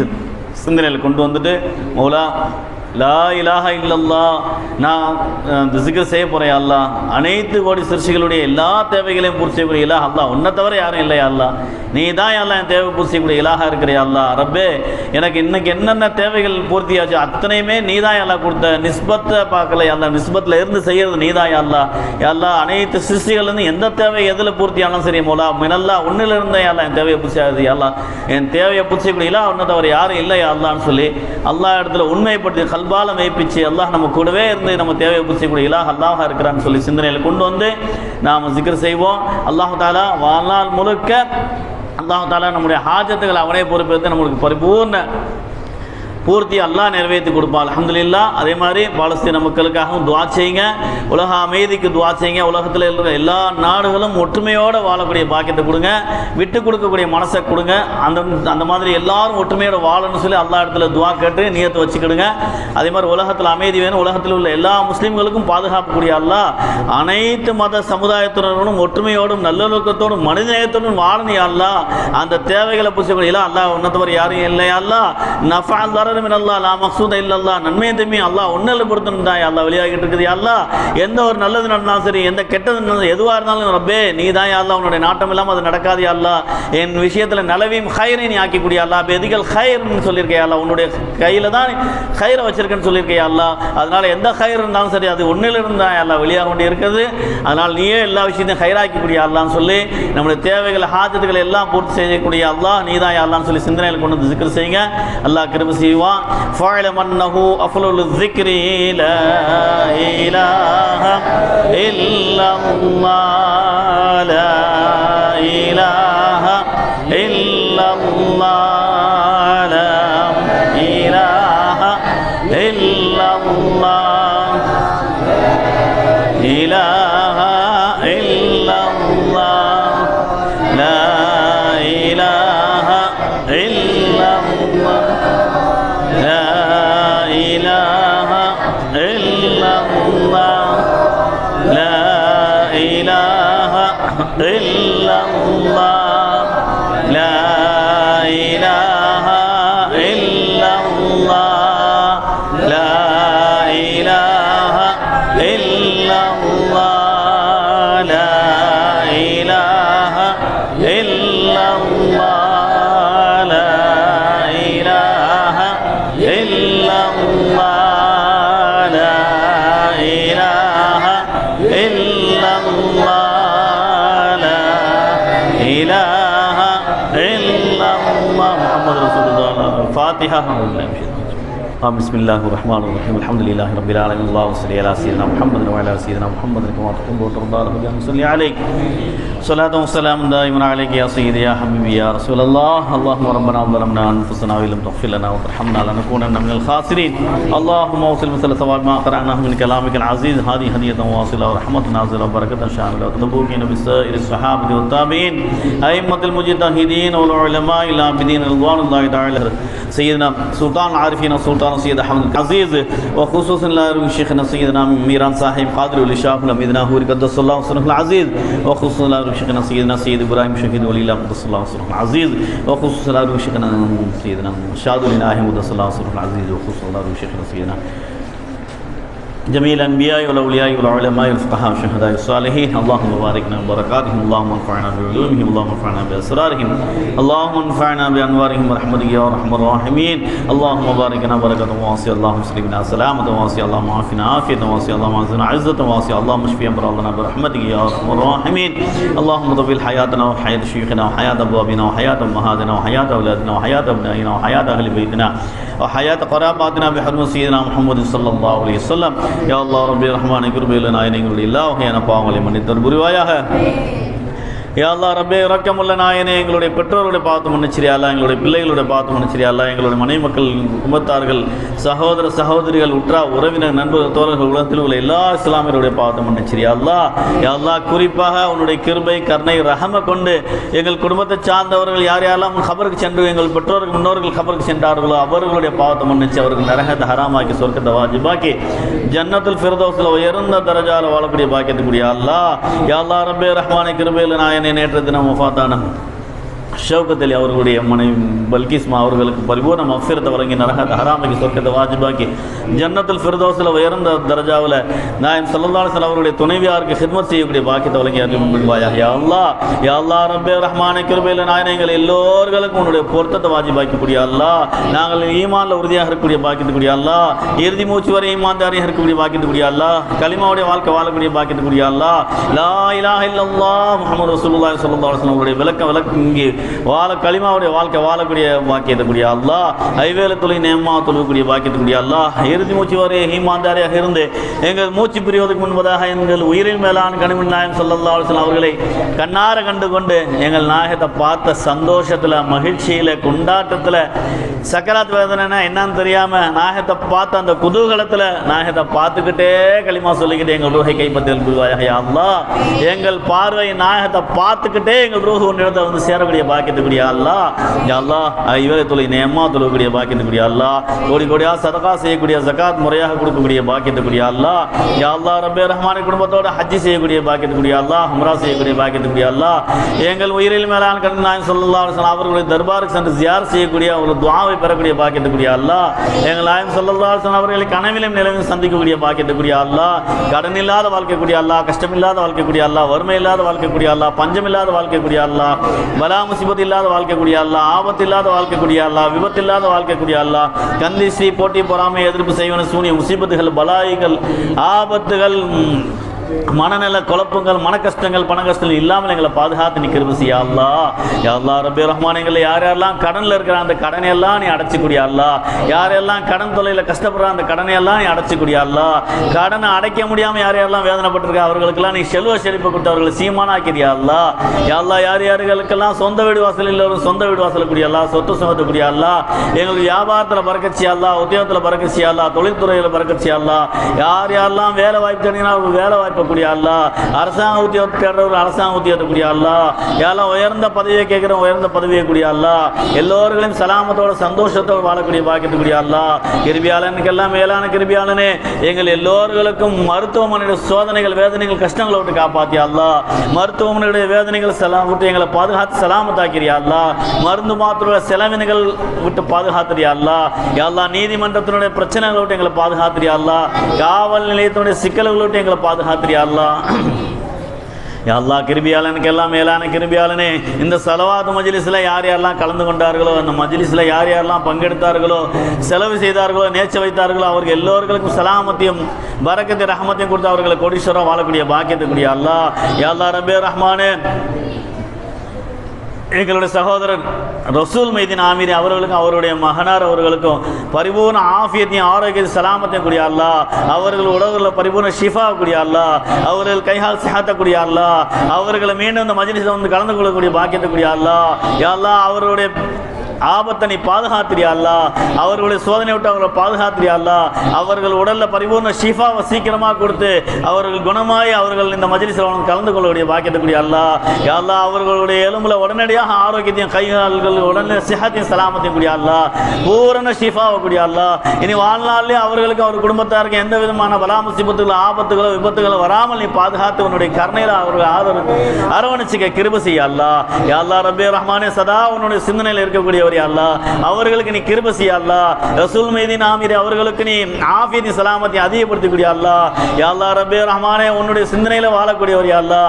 சிந்தனையில் கொண்டு வந்துட்டு, மௌலா லா இலாஹா இல்லல்லாஹ், நான் இந்த ஜிக்ர் செய்ய போகிறேன் அல்லாஹ், அனைத்து கோடி சிறுசிகளுடைய எல்லா தேவைகளையும் பூர்த்தி செய்யக்கூடிய இலாஹ் அல்லாஹ், உன்னை தவிர யாரும் இல்லையா அல்லாஹ், நீ தான் எல்லாம் என் தேவை பூர்த்தி செய்யக்கூடிய இலாஹா இருக்கிறியா அல்லாஹ். ரப்பே, எனக்கு இன்னைக்கு என்னென்ன தேவைகள் பூர்த்தியாச்சு அத்தனையுமே நீ தான் எல்லாம் கொடுத்த. நிஸ்பத்தை பார்க்கல அல்லாஹ், நிஸ்பத்தில் இருந்து செய்கிறது நீ தான் அல்லாஹ். அல்லாஹ் அனைத்து சிறுசிகள்லேருந்து எந்த தேவை எதில் பூர்த்தியானாலும் சரி மௌலா, மினல்லா ஒன்றில் இருந்தே அல்லாஹ் என் தேவையை பூர்த்தி ஆகுது அல்லாஹ், என் தேவையை பூர்த்தி செய்யக்கூடிய இலாஹ் உன்னை தவிர யாரும் இல்லையா அல்லான்னு சொல்லி அல்லாஹ் இடத்துல உண்மைப்படுத்தி கல்பால மெய்ப்பிச்சு அல்லாஹ் நம்ம கூடவே இருந்து நம்ம தேவையை பூர்த்தி செய்யக்கூடிய இலாஹ் அல்லாஹ் இருக்கிறான்னு சொல்லி சிந்தனையில் கொண்டு வந்து நாம் ஜிக்ர் செய்வோம். அல்லாஹ் தஆலா வாழ்நாள் முழுக்க அல்லாஹ் தஆலா நம்முடைய ஹாஜத்துகளை அவனே பொறுப்பேற்று நம்மளுக்கு பரிபூர்ண பூர்த்தி அல்லாஹ் நிறைவேற்றி கொடுப்பான். அல்ஹம்துலில்லாஹ். அதே மாதிரி பாலஸ்தீன மக்களுக்காகவும் துஆ செய்யுங்க. உலக அமைதிக்கு துஆ செய்யுங்க. உலகத்தில் இருக்கிற எல்லா நாடுகளும் ஒற்றுமையோடு வாழக்கூடிய பாக்கியத்தை கொடுங்க. விட்டு கொடுக்கக்கூடிய மனசை கொடுங்க. அந்த மாதிரி எல்லாரும் ஒற்றுமையோடு வாழணும்னு சொல்லி அல்லாஹ் இடத்துல துஆ கேட்டு நியத்தை வச்சுக்கிடுங்க. அதே மாதிரி உலகத்தில் அமைதி வேணும். உலகத்தில் உள்ள எல்லா முஸ்லீம்களுக்கும் பாதுகாக்கக்கூடிய அல்லாஹ் அனைத்து மத சமுதாயத்தினரும் ஒற்றுமையோடும் நல்லொழுக்கத்தோடும் மனிதநேயத்தோடும் வாழணும் அல்லாஹ். அந்த தேவைகளை பூசிக்கூடிய அல்லாஹ் உன்னத்தவர் யாரும் இல்லையா அல்லாஹ். நஃபஅல் நன்மையை தம்பி அல்லாஹ் ஒன்னில் பொறுத்தா அல்லாஹ் வெளியாகிட்டு இருக்குது அல்லாஹ். எந்த ஒரு நல்லது நடந்தாலும் சரி, எந்த கெட்டது நடந்தாலும் எதுவாக இருந்தாலும் ரப்பே நீ தான் அல்லாஹ். உன்னுடைய நாட்டம் இல்லாமல் அது நடக்காது அல்லாஹ். என் விஷயத்தில் நலவையும் ஹைரை நீ ஆக்கக்கூடிய அல்லாஹ். எதிகள் ஹைர்னு சொல்லியிருக்கே அல்லாஹ், உன்னுடைய கையில் தான் ஹைரை வச்சிருக்கேன்னு சொல்லியிருக்கே அல்லாஹ். அதனால் எந்த ஹைர் இருந்தாலும் சரி அது ஒன்னில் இருந்தால் அல்லாஹ் வெளியாக வேண்டி இருக்குது. அதனால் நீயே எல்லா விஷயத்தையும் ஹைராக்கக்கூடிய அல்லான்னு சொல்லி நம்முடைய தேவைகளை ஹாஜத்துகளை எல்லாம் பூர்த்தி செய்யக்கூடிய அல்லாஹ் நீ தான் அல்லான்னு சொல்லி சிந்தனையில் கொண்டு வந்து ஜிக்ர் செய்யுங்க. அல்லாஹ் கிருபை செய்வான். فاعلم أنه أفضل الذكر لا إله إلا الله لا إله إلا الله لا إله إلا الله إله إلا الله لا إله إلا الله لا إله إلا الله لا إله illallah, la ilaha illallah, la ilaha illallah, la ilaha illallah, la ilaha illallah, la ilaha illallah, la ilaha illallah. Muhammad Rasulullah. Fatiha. بسم الله الرحمن الرحيم الحمد لله رب العالمين اللهم صل على سيدنا محمد وعلى سيدنا محمد كما تحب وترضى اللهم صل عليك صلاة وسلام دائما عليك يا سيدي يا حبيبي يا رسول الله. اللهم ربنا ظلمنا انفسنا وان لم تغفر لنا وترحمنا لنكونن من الخاسرين. اللهم اوصل مثل ثواب ما قرأناه من كلامك العزيز هذه هدية واصلة ورحمة نازلة وبركة شاملة وتنبوكين بسائر الصحابة والتابعين أئمة المجتهدين والعلماء العابدين رضوان الله تعالى سيدنا سلطان العارفين سلطان سيد أحمد العزيز وخصوصا لا شيخنا سيدنا ميران صاحب قادر الشاف لمدنا هو قدس الله سره العزيز وخصوصا لا شيخنا سيدنا سيد إبراهيم شهيد ولي الله قدس الله سره العزيز وخصوصا لا شيخنا سيدنا شاد الله قدس الله سره العزيز وخصوصا لا شيخنا سيدنا جميع الأنبياء والأولياء والعلماء والفقهاء والشهداء الصالحين. اللهم بارك لنا ببركاتهم، اللهم انفعنا بعلومهم، اللهم انفعنا بأسرارهم، اللهم انفعنا بأنوارهم ورحمتك يا أرحم الراحمين. اللهم بارك لنا بركة واسعة، اللهم سلم لنا سلامة واسعة، اللهم عافنا عافية واسعة، اللهم اعزنا عزة واسعة، اللهم اشف أمراضنا برحمتك يا أرحم الراحمين. اللهم طول حياتنا وحياة شيوخنا وحياة أبوابنا وحياة أمهاتنا وحياة أولادنا وحياة أبنائنا وحياة أهل بيتنا وحياة قراباتنا بحرمة سيدنا محمد صلى الله عليه وسلم. يا الله ربي الرحمن கிருபை உள்ள நாயனே எங்களுடைய எல்லா வகையான பாவங்களை மன்னித்தருள் புரிவாயாக. யா அல்லாஹ் ரப்பே இரக்கமுள்ள நாயனே எங்களுடைய பெற்றோருடைய பாவத்தை மன்னிச்சிரியா அல்லாஹ், எங்களுடைய பிள்ளைகளுடைய பாவத்தை மன்னிச்சிரியா அல்லாஹ், எங்களுடைய மனைவி மக்கள் குடும்பத்தார்கள் சகோதர சகோதரிகள் உற்றா உறவினர் நண்பர்கள் தோழர்கள் உலகத்தில் உள்ள எல்லா இஸ்லாமியருடைய பாவத்தை மன்னிச்சிரியா அல்லாஹ். யா அல்லாஹ் குறிப்பாக உன்னுடைய கிருபை கருணை ரஹம கொண்டு எங்கள் குடும்பத்தை சார்ந்தவர்கள் யார் யாரெல்லாம் கபருக்கு சென்று எங்கள் பெற்றோர்கள் முன்னோர்கள் கபருக்கு சென்றார்களோ அவர்களுடைய பாவத்தை மன்னிச்சு அவர்கள் நரகத்தை ஹராமாக்கி சொர்க்கத்தை வாஜிபாக்கி ஜன்னத்துல் ஃபிர்தௌஸில் உயர்ந்த தரஜால வாழக்கூடிய பாக்கியத்துக்குரிய அல்லாஹ். யா அல்லாஹ் ரப்பே ரஹ்மானே கிருபையில் நாயனே நேற்று தினம் வஃபாத்தான ஷவுகத் அலி அவர்களுடைய மனைவி பல்கிஸ்மா அவர்களுக்கு பரிபூர்ண மஃபிரத்தை வழங்கி நரகத்தை ஹராமாக்கி சொர்க்கத்தை வாஜிபாக்கி ஜன்னத்துல் ஃபிர்தௌஸில் உயர்ந்த தரஜாவில் நாயம் ஸல்லல்லாஹு அலைஹி வஸல்லம் அவருடைய துணைவியாருக்கு ஹித்மத் செய்யக்கூடிய பாக்கியத்தை வழங்கி அருள்வாயாக. யா அல்லாஹ், யா அல்லாஹ் ரப்பே ரஹ்மானே கிருபையில் நாயனே எங்கள் எல்லோர்களுக்கும் உன்னுடைய பொருத்தத்தை வாஜிபாக்கக்கூடிய அல்லாஹ், நாங்கள் ஈமான்ல உறுதியாக இருக்கக்கூடிய பாக்கியத்துக்குரிய அல்லாஹ், இறுதி மூச்சு வரை ஈமான்தாரியாக இருக்கக்கூடிய பாக்கியத்துக்குரிய அல்லாஹ், கலிமாவுடைய வாழ்க்கை வாழக்கூடிய பாக்கியத்துக்குரிய அல்லாஹ், லா இலாஹ இல்லல்லாஹ் முஹம்மது ரசூலுல்லாஹி ஸல்லல்லாஹு அலைஹி வஸல்லம் அவருடைய விளக்கி வாழ களிமாவுடைய வாழ்க்கை வாழக்கூடிய பாக்கியத்துக்குரிய அல்லாஹ், ஐவேல துளை நேமா தொழுகக்கூடிய பாக்கியத்துக்குரிய அல்லாஹ், இறுதி மூச்சு வரை ஈமான்தாரியாக இருந்து எங்கள் மூச்சு பிரிவதற்கு முன்பதாக எங்கள் உயிரின் மேலான கனிமின் நாயகம் ஸல்லல்லாஹு அலைஹி வஸல்லம் அவர்களை கண்ணார கண்டு கொண்டு எங்கள் நாயகத்தை பார்த்த சந்தோஷத்தில் மகிழ்ச்சியில் கொண்டாட்டத்தில் சக்கராத் வேதனைனா என்னன்னு தெரியாமல் நாயகத்தை பார்த்த அந்த குதூகலத்தில் நாயகத்தை பார்த்துக்கிட்டே களிமா சொல்லிக்கிட்டே எங்கள் ரூஹை கைப்பற்றல் புரிவாயாக. யா அல்லாஹ், எங்கள் பார்வை நாயகத்தை பார்த்துக்கிட்டே எங்கள் ரூஹ் ஒன்றிடத்தை வந்து சேரக்கூடிய பாக்கியத்துக்குரிய அல்லாஹ். யா அல்லாஹ், இவரை தொலை நேமா தொழக்கூடிய பாக்கியத்துக்குரிய அல்லாஹ், கோடி கோடியாக சதகா செய்யக்கூடிய ஜகாத் முறையாக கொடுக்கக்கூடிய பாக்கியத்துக்குரிய அல்லாஹ். யா அல்லாஹ் ரப்பே ரஹ்மானே குடும்பத்தோட ஹஜ்ஜி செய்யக்கூடிய பாக்கியத்துக்குரிய அல்லாஹ், உம்ரா செய்யக்கூடிய பாக்கியத்துக்குரிய அல்லாஹ், எங்கள் உயிரில் மேலான கண்டு நாயகம் ஸல்லல்லாஹு அலைஹி வஸல்லம் அவர்களுடைய தர்பாருக்கு சென்று ஜியார் செய்யக்கூடிய ஒரு துஆவை பெறக்கூடிய பாக்கியத்துக்குரிய அல்லாஹ், எங்கள் நாயகம் ஸல்லல்லாஹு அலைஹி வஸல்லம் அவர்களை கனவிலும் நிலவிலும் சந்திக்கக்கூடிய பாக்கியத்துக்குரிய அல்லாஹ், கடன் இல்லாத வாழ்க்கைக்குரிய அல்லாஹ், கஷ்டம் இல்லாத வாழ்க்கைக்குரிய அல்லாஹ், வறுமை இல்லாத வாழ்க்கைக்குரிய அல்லாஹ், பஞ்சம் இல்லாத வாழ்க்கைக்குரிய அல்லாஹ், பலா முசீபத் இல்லாத வாழ்க்கைக்குரிய அல்லாஹ், ஆபத்து இல்லாத வாழ்க்கைக்குரிய அல்லாஹ், விபத்து இல்லாத வாழ்க்கைக்குரிய அல்லாஹ், கந்தி ஸ்ரீ போட்டி பொறாமை எதிர்ப்பு செய்வன சூனிய முசீபத்துகள் பலாய்கள் ஆபத்துகள் மனநல குழப்பங்கள் மன கஷ்டங்கள் பண கஷ்டங்கள் இல்லாமல் எங்களை பாதுகாத்து நிற்கிறது யா அல்லாஹ். யா அல்லாஹ் ரப்பே ரஹ்மான், எங்களை யாரெல்லாம் கடனில் இருக்கிற அந்த கடனை எல்லாம் நீ அடைச்சிக்கூடிய அல்லாஹ், யாரெல்லாம் கடன் தொல்லையில் கஷ்டப்படுற அந்த கடனை எல்லாம் நீ அடைச்சிக்கூடிய அல்லாஹ், கடனை அடைக்க முடியாமல் யாரெல்லாம் வேதனைப்பட்டிருக்க அவர்களுக்கெல்லாம் நீ செல்வ செழிப்பு கொடுத்து அவர்களை சீமானாக்கிறியா அல்லாஹ். யா அல்லாஹ், யார் யாருகளுக்கெல்லாம் சொந்த வீடு வாசல் இல்லவரும் சொந்த வீடு வாசலுக்குரிய அல்லாஹ், சொத்து சுமத்தக்கூடிய அல்லாஹ், எங்களுக்கு வியாபாரத்தில் பறக்கச்சி அல்லாஹ், உத்தியோகத்தில் பறக்கச்சி அல்லாஹ், தொழில்துறையில் பறக்கச்சி அல்லாஹ், யார் யாரெல்லாம் வேலை வாய்ப்பு தேடினா வேலை வாய்ப்பு நிரப்பக்கூடிய அல்லா, அரசாங்க உத்தியோகத்தை தேடுறவர்கள் அரசாங்க உத்தியோகத்தை கூடிய அல்லா, யாரெல்லாம் உயர்ந்த பதவியை கேட்குறோம் உயர்ந்த பதவியை கூடிய அல்லா, எல்லோர்களையும் சலாமத்தோட சந்தோஷத்தோடு வாழக்கூடிய பாக்கியத்துக்கூடிய அல்லா, கிருபியாளனுக்கெல்லாம் மேலான கிருபியாளனே, எங்கள் எல்லோர்களுக்கும் மருத்துவமனையுடைய சோதனைகள் வேதனைகள் கஷ்டங்களை விட்டு காப்பாத்தியா அல்லா, மருத்துவமனையுடைய வேதனைகள் விட்டு எங்களை பாதுகாத்து சலாமத்தாக்கிறியா அல்லா, மருந்து மாத்திர செலவினங்கள் விட்டு பாதுகாத்துறியா அல்லா, யாழ்லா நீதிமன்றத்தினுடைய பிரச்சனைகளை விட்டு எங்களை பாதுகாத்துறியா அல்லா, காவல் நிலையத்தினுடைய சிக்கல்களை விட்டு எங்களை பாதுகாத்துறியா அல்லா. யா அல்லாஹ் கிருபியாளனுக்கு எல்லாம் மேலான கிருபியாளனே, இந்த ஸலவாத் மஜ்லிஸில் யார் யாரெல்லாம் கலந்து கொண்டார்களோ, அந்த மஜ்லிஸில் யார் யாரெல்லாம் பங்கெடுத்தார்களோ, செலவு செய்தார்களோ, நேர்ச்ச வைத்தார்களோ, அவர்கள் எல்லோர்களுக்கும் சலாமத்தையும் பரக்கத்தை ரஹமத்தையும் கொடுத்து அவர்களை கோடீஸ்வரம் வாழக்கூடிய பாக்கியத்துக்குரிய அல்லாஹ். யா அல்லாஹ் ரப்பே ரஹ்மானே, எங்களுடைய சகோதரர் ரசூல் மைதீன் ஆமீரி அவர்களுக்கும் அவருடைய மகனார் அவர்களுக்கும் பரிபூர்ண ஆஃபியத்தையும் ஆரோக்கியத்தையும் சலாமத்தையும் கூடிய அல்லா, அவர்கள் உடல்களில் பரிபூர்ண ஷிஃபா கூடிய அல்லா, அவர்கள் கைகால் சிஹாத்தக்கூடிய அல்லா, அவர்களை மீண்டும் இந்த மஜ்லிஸில் வந்து கலந்து கொள்ளக்கூடிய பாக்கியத்தைக்கூடிய அல்லா. யா அல்லாஹ் அவர்களுடைய ஆபத்தை நீ பாதுகாத்திரியா அல்லா, அவர்களுடைய சோதனை விட்டு அவர்களை பாதுகாத்திரியா அல்லா, அவர்கள் உடல்ல பரிபூர்ண ஷிஃபாவை சீக்கிரமாக கொடுத்து அவர்கள் குணமாய் அவர்கள் இந்த மஜ்லிஸில் கலந்து கொள்ளக்கூடிய பாக்கியத்துக்கூடிய அல்லா. யா அல்லாஹ் அவர்களுடைய எலும்புல உடனடியாக ஆரோக்கியத்தையும் கைகால்கள் உடனே சிஹத்தையும் சலாமத்தையும் கூடிய அல்லா, பூரண ஷிஃபாவை கூடிய அல்லா. இனி வாழ்நாளிலே அவர்களுக்கு அவர் குடும்பத்தாருக்கு எந்த விதமான பலாமுசிபத்துகளோ ஆபத்துகளோ விபத்துகளோ வராமல் நீ பாதுகாத்து உன்னுடைய கருணையில் அவர்கள் அரவணைச்சிக்க கிருபை செய்ய அல்லா. யா அல்லாஹ் ரப்பே ரஹ்மானே, சதா உன்னுடைய சிந்தனையில் இருக்கக்கூடிய அவர்களுக்கு நீ கிருபை செய்ய அல்லா. ரசூல் மைதீன் ஆமீரி அவர்களுக்கு நீ ஆஃபியத்தையும் சலாமத்தையும் அதிகப்படுத்தக்கூடிய அல்லா. யா அல்லாஹ் ரப்பே ரஹ்மானே, உன்னுடைய சிந்தனையில வாழக்கூடியவர் யா அல்லா,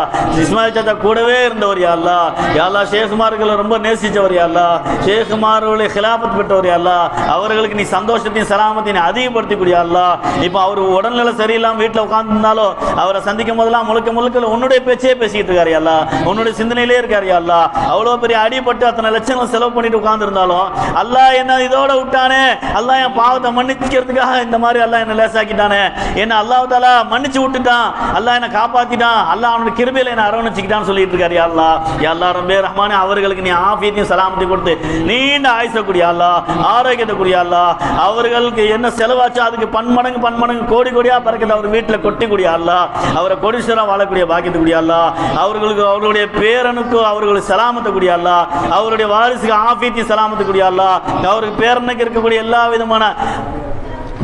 இஸ்மாயில் சாச்சா கூடவே இருந்தவர் யா அல்லா. யா அல்லாஹ் ஷேகுமார்களை ரொம்ப நேசிச்சவர் யா அல்லா, ஷேகுமார்களுடைய ஹிலாபத் பெற்றவர் யா அல்லா, அவர்களுக்கு நீ சந்தோஷத்தையும் சலாமத்தையும் அதிகப்படுத்தக்கூடிய அல்லா. இப்போ அவர் உடல்நிலை சரியில்லாம வீட்டில் உட்கார்ந்துருந்தாலும் அவரை சந்திக்கும் போதெல்லாம் முழுக்க முழுக்க உன்னுடைய பேச்சே பேசிக்கிட்டு இருக்காரு அல்லா, உன்னுடைய சிந்தனையிலே இருக்காரு அல்லா. அவ்வளோ பெரிய அடிபட்டு அத்தனை லட்சங்கள் செலவு பண்ணிட்டு உட்கார்ந்து அல்லாஹ் என்ன இதோட விட்டானே, அல்லாஹ் என் பாவத்தை மன்னிக்கிறதுக்காக இந்த மாதிரி அல்லாஹ் என்ன லேசாக்கிட்டானே, என்ன அல்லாஹ் தஆலா மன்னிச்சு விட்டுட்டான், அல்லாஹ் என்ன காப்பாத்திட்டான், அல்லாஹ் அவனுடைய கிருபையில என்ன அரவணைச்சிக்கிட்டான்னு சொல்லிட்டு இருக்காரு யா அல்லாஹ். யா அல்லாஹ் ரப்பே ரஹ்மானே, அவர்களுக்கு நீ ஆஃபியத்தையும் சலாமத்தையும் கொடுத்து நீண்ட ஆயுசை கூடிய அல்லாஹ், ஆரோக்கியத்தை கூடிய அல்லாஹ், அவர்களுக்கு என்ன செலவாச்சோ அதுக்கு பன்மடங்கு கோடி கோடியா பறக்கிறது அவர் வீட்டில் கொட்டி கூடிய அல்லாஹ், அவரை கோடீஸ்வரா வாழக்கூடிய பாக்கியத்தை கூடிய அல்லாஹ், அவர்களுக்கு அவர்களுடைய பேரனுக்கு அவர்களுடைய சலாமத்தை கூடிய அல்லாஹ், அவருடைய வாரிசுக்கு ஆஃபியத்தையும் சலாமத்துக்குரிய அல்லாஹ், அவருக்கு பேரனுக்கு இருக்கக்கூடிய எல்லா விதமான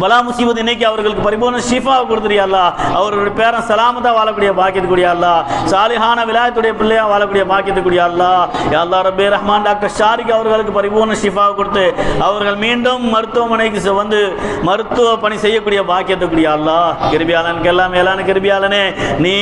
பலா முசீபத் இன்னைக்கு அவர்களுக்கு பரிபூர்ண ஷிஃபாவை கொடுத்துறியா அல்லா, அவர்களுடைய பேரன் சலாமத்தா வாழக்கூடிய பாக்கியத்துக்குரிய அல்லா, சாலிஹான விலாயத்துடைய பிள்ளையா வாழக்கூடிய பாக்கியத்துக்குரிய அல்லா. யா அல்லாஹ் ரப்பே ரஹ்மான், டாக்டர் ஷாரிக் அவர்களுக்கு பரிபூர்ண ஷிஃபாவை கொடுத்து அவர்கள் மீண்டும் மருத்துவமனைக்கு வந்து மருத்துவ பணி செய்யக்கூடிய பாக்கியத்துக்குரிய அல்லா. கிருபியாளனுக்கு எல்லாம் மேலான கிருபியாளனே, நீ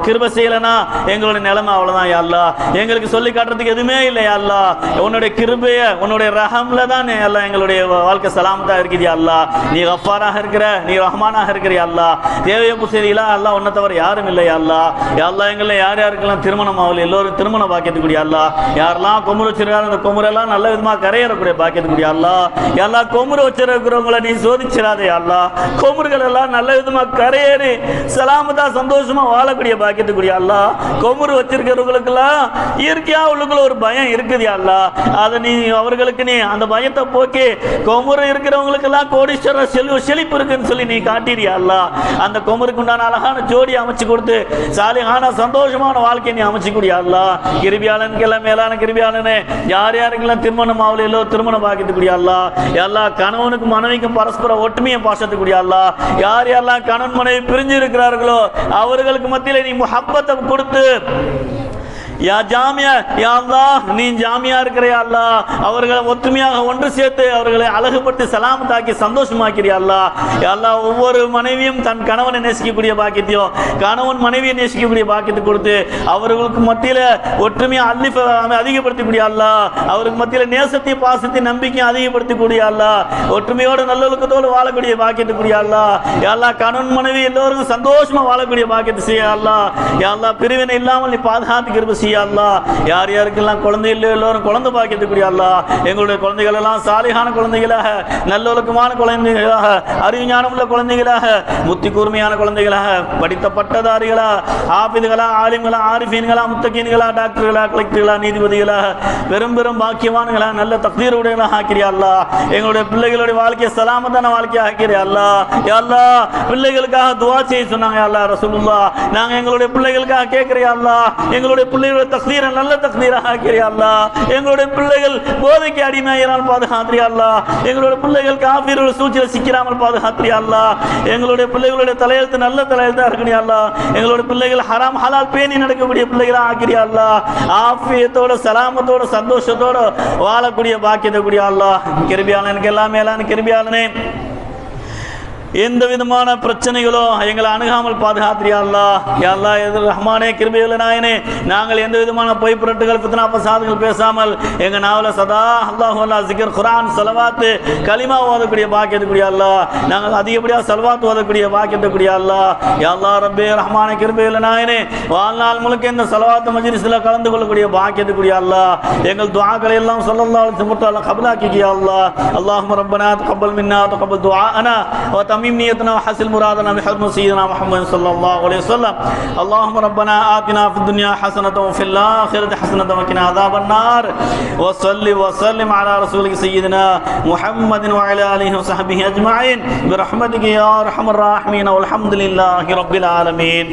கிருபை செய்யலனா எங்களுடைய நிலைமை அவ்வளவுதான் யா அல்லாஹ், எங்களுக்கு சொல்லி காட்டுறதுக்கு எதுவுமே இல்லை யா அல்லாஹ், உன்னுடைய கிருபைய உன்னுடைய ரஹம்ல தான் எல்லாம் எங்களுடைய வாழ்க்கை சலாமத்தா இருக்குது யா அல்லாஹ். நீ கஃபாராக இருக்கிற, நீ ரஹ்மானாக இருக்கிற யா அல்லாஹ், தேவையை புசையிலா அல்லாஹ் உன்னை தவிர யாரும் இல்லை யா அல்லாஹ். யா அல்லாஹ் எங்களை யார் யாருக்கெல்லாம் திருமணம் ஆகல எல்லோரும் திருமண பாக்கியத்துக்குரிய அல்லாஹ், யாரெல்லாம் கொமுறு வச்சிருக்காரு அந்த கொமுரெல்லாம் நல்ல விதமாக கரையேறக்கூடிய பாக்கியத்துக்குரிய அல்லாஹ். யா அல்லாஹ் கொமுறு வச்சிருக்கிறவங்களை நீ சோதிச்சிடாதே யா அல்லாஹ், கொமுறுகள் எல்லாம் நல்ல விதமாக கரையேறி சலாமதா சந்தோஷமா வாழக்கூடிய பாக்கியத்துக்குரிய அல்லாஹ். கொமுறு வச்சிருக்கிறவங்களுக்கெல்லாம் இயற்கையா உள்ளுக்குள்ள ஒரு பயம் இருக்குது யா அல்லாஹ், அதை நீ அவர்களுக்கு நீ அந்த பயத்தை போக்கி கொமுறு இருக்கிறவங்களுக்கெல்லாம் கோடீஸ்வர செழிப்பு இருக்குன்னு சொல்லி நீ காட்டிறியா அல்லாஹ், அந்த கொமருக்கு உண்டான அழகான ஜோடி அமைச்சு கொடுத்து சாலிஹான சந்தோஷமான வாழ்க்கையை நீ அமைச்சுக்கூடிய அல்லாஹ். கிருபியாளனுக்கு எல்லாம் மேலான கிருபியாளனே, யார் யாருக்கெல்லாம் திருமணம் ஆகல எல்லோ திருமணம் பாக்கியத்துக்கூடிய அல்லாஹ். எல்லா கணவனுக்கும் மனைவிக்கும் பரஸ்பர ஒற்றுமையை பாசத்துக்கூடிய அல்லாஹ், யார் யாரெல்லாம் கணவன் மனைவி பிரிஞ்சு இருக்கிறார்களோ அவர்களுக்கு மத்தியில் நீ முஹப்பத்தை கொடுத்து யா ஜாமியா யா அல்லாஹ், நீ ஜாமியா இருக்கிற அல்லாஹ், அவர்களை ஒற்றுமையாக ஒன்று சேர்த்து அவர்களை அழகுபட்டு சலாமத்தாக்கி சந்தோஷமாக்கிறியா அல்லாஹ். யா அல்லாஹ், ஒவ்வொரு மனைவியும் தன் கணவனை நேசிக்கக்கூடிய பாக்கியத்தையும் கணவன் மனைவியை நேசிக்கக்கூடிய பாக்கியத்தை கொடுத்து அவர்களுக்கு மத்தியில் ஒற்றுமையை அதிகப்படுத்தக்கூடிய அல்லாஹ், அவருக்கு மத்தியில் நேசத்தையும் பாசத்தையும் நம்பிக்கையும் அதிகப்படுத்தக்கூடிய அல்லாஹ், ஒற்றுமையோடு நல்லொழுக்கத்தோடு வாழக்கூடிய பாக்கியத்துக்குரிய அல்லாஹ். யா அல்லாஹ், கணவன் மனைவி எல்லோருக்கும் சந்தோஷமா வாழக்கூடிய பாக்கியத்தை செய்ய அல்லாஹ். யா அல்லாஹ், பிரிவினை இல்லாமல் நீ பாதுகாத்து கிருபை செய்ய செய்ய அல்லாஹ். யார் யாருக்கெல்லாம் குழந்தை இல்லையோ எல்லோரும் குழந்தை பாக்கியத்துக்குரிய அல்லாஹ். எங்களுடைய குழந்தைகள் எல்லாம் சாலிகான குழந்தைகளாக, நல்லொழுக்கமான குழந்தைகளாக, அறிஞானம் உள்ள குழந்தைகளாக, புத்தி கூர்மையான குழந்தைகளாக, படித்த பட்டதாரிகளா, ஆபிதுகளா, ஆலிம்களா, ஆரிஃபீன்களா, முத்தகீன்களா, டாக்டர்களா, கலெக்டர்களா, நீதிபதிகளா, பெரும் பெரும் பாக்கியவான்களா, நல்ல தக்தீருடையவர்களாக ஆக்கிறியா அல்லாஹ். எங்களுடைய பிள்ளைகளுடைய வாழ்க்கையை சலாமத்தான வாழ்க்கையை ஆக்கிறியா அல்லாஹ். யா அல்லாஹ், பிள்ளைகளுக்காக துஆ செய்ய சொன்னாங்க யா அல்லாஹ் ரசூலுல்லாஹ். நாங்கள் எங்களுடைய பிள்ளைகளுக்காக கேட்கிறியா அல்லாஹ். எங்களுடைய பிள்ளைகளுடைய தக்தீரை நல்ல தக்தீராக ஆக்கிறியா அல்லாஹ். எங்களுடைய பிள்ளைகள் போதைக்கு அடிமையானால் பாதுகாத்திரியா அல்லாஹ். எங்களுடைய பிள்ளைகள் காஃபிர்கள் சூழ்ச்சியில் சிக்கிறாமல் பாதுகாத்திரியா அல்லாஹ். எங்களுடைய பிள்ளைகளுடைய தலையெழுத்து நல்ல தலையெழுத்தா இருக்கணும் அல்லாஹ். எங்களுடைய பிள்ளைகள் ஹராம் ஹலால் பேணி நடக்கக்கூடிய பிள்ளைகளா ஆக்கிறியா அல்லாஹ். ஆஃபியத்தோட சலாமத்தோட சந்தோஷத்தோட வாழக்கூடிய பாக்கியத்தை கூடிய அல்லாஹ். கிருபியாளனுக்கு எல்லாம் மேலான கிருபியாளனே, எந்த விதமான பிரச்சனைகளோ எங்களை அணுகாமல் பாதுகாத்திரியா அல்லாஹ். யா அல்லாஹ், எதிர் ரஹ்மானே, கிருபையுள்ள நாயனே, நாங்கள் எந்த விதமான பொய் புரட்டுகள் ஃபித்னா பசாதுகள் பேசாமல் எங்கள் நாவல சதா அல்லாஹ் அல்லாஹ் ஜிக்ர் குர்ஆன் ஸலவாத் கலிமா ஓதக்கூடிய பாக்கியத்துக்குரிய அல்லாஹ். நாங்கள் அதிகப்படியாக ஸலவாத் ஓதக்கூடிய பாக்கியத்துக்குரிய அல்லாஹ். யா அல்லாஹ் ரப்பே ரஹ்மானே, கிருபையுள்ள நாயனே, வாழ்நாள் முழுக்க இந்த ஸலவாத் மஜ்லிஸில் கலந்து கொள்ளக்கூடிய பாக்கியத்துக்குரிய அல்லாஹ். எங்கள் துஆக்களை எல்லாம் ஸல்லல்லாஹு அலைஹி வஸல்லம் கபூலாக்கிய அல்லாஹ். அல்லாஹும்ம ரப்பனா தகப்பல் மின்னா தகப்பல் துஆஅனா வ تميم نيتنا وحسن مرادنا بحرمة سيدنا محمد صلى الله عليه وسلم. اللهم ربنا آتنا في الدنيا حسنة وفي الآخرة حسنة وقنا عذاب النار. وصل وسلم على رسولك سيدنا محمد وعلى آله وصحبه أجمعين برحمتك يا أرحم الراحمين والحمد لله رب العالمين.